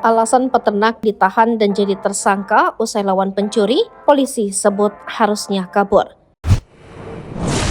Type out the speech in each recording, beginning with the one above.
Alasan peternak ditahan dan jadi tersangka usai lawan pencuri, polisi sebut harusnya kabur.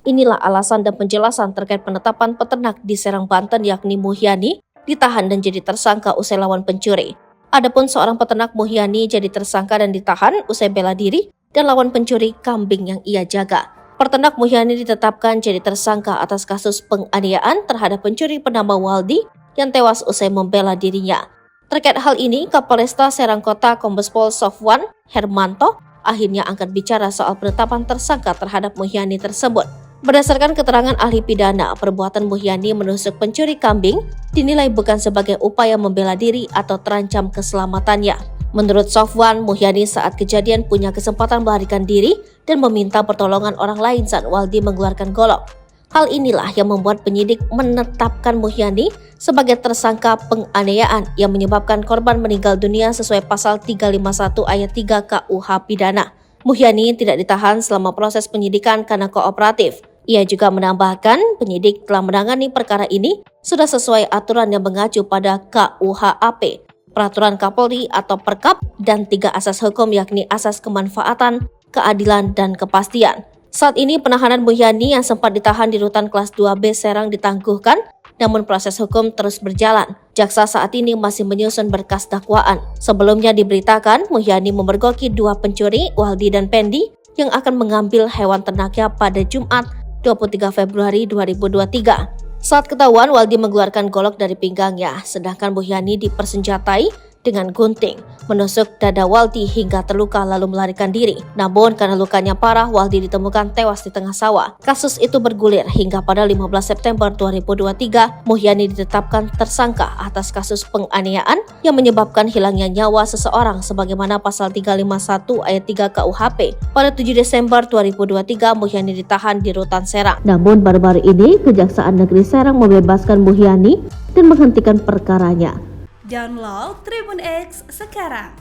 Inilah alasan dan penjelasan terkait penetapan peternak di Serang, Banten yakni Muhyani ditahan dan jadi tersangka usai lawan pencuri. Adapun seorang peternak Muhyani jadi tersangka dan ditahan usai bela diri dan lawan pencuri kambing yang ia jaga. Peternak Muhyani ditetapkan jadi tersangka atas kasus penganiayaan terhadap pencuri bernama Waldi yang tewas usai membela dirinya. Terkait hal ini, Kapolresta Serang Kota Kombes Pol Sofwan Hermanto akhirnya angkat bicara soal penetapan tersangka terhadap Muhyani tersebut. Berdasarkan keterangan ahli pidana, perbuatan Muhyani menusuk pencuri kambing dinilai bukan sebagai upaya membela diri atau terancam keselamatannya. Menurut Sofwan, Muhyani saat kejadian punya kesempatan melarikan diri dan meminta pertolongan orang lain saat Waldi mengeluarkan golok. Hal inilah yang membuat penyidik menetapkan Muhyani sebagai tersangka penganiayaan yang menyebabkan korban meninggal dunia sesuai pasal 351 ayat 3 KUH Pidana. Muhyani tidak ditahan selama proses penyidikan karena kooperatif. Ia juga menambahkan penyidik telah menangani perkara ini sudah sesuai aturan yang mengacu pada KUHAP, Peraturan Kapolri atau Perkap, dan 3 asas hukum yakni asas kemanfaatan, keadilan, dan kepastian. Saat ini penahanan Muhyani yang sempat ditahan di Rutan Kelas 2B Serang ditangguhkan, namun proses hukum terus berjalan. Jaksa saat ini masih menyusun berkas dakwaan. Sebelumnya diberitakan Muhyani memergoki 2 pencuri, Waldi dan Pendi, yang akan mengambil hewan ternaknya pada Jumat 23 Februari 2023. Saat ketahuan, Waldi mengeluarkan golok dari pinggangnya, sedangkan Muhyani dipersenjatai dengan gunting, menusuk dada Waldi hingga terluka lalu melarikan diri. Namun karena lukanya parah, Waldi ditemukan tewas di tengah sawah. Kasus itu bergulir hingga pada 15 September 2023, Muhyani ditetapkan tersangka atas kasus penganiayaan yang menyebabkan hilangnya nyawa seseorang sebagaimana pasal 351 ayat 3 KUHP. Pada 7 Desember 2023, Muhyani ditahan di Rutan Serang. Namun baru-baru ini, Kejaksaan Negeri Serang membebaskan Muhyani dan menghentikan perkaranya. Download Tribun X sekarang,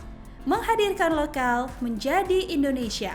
menghadirkan lokal menjadi Indonesia.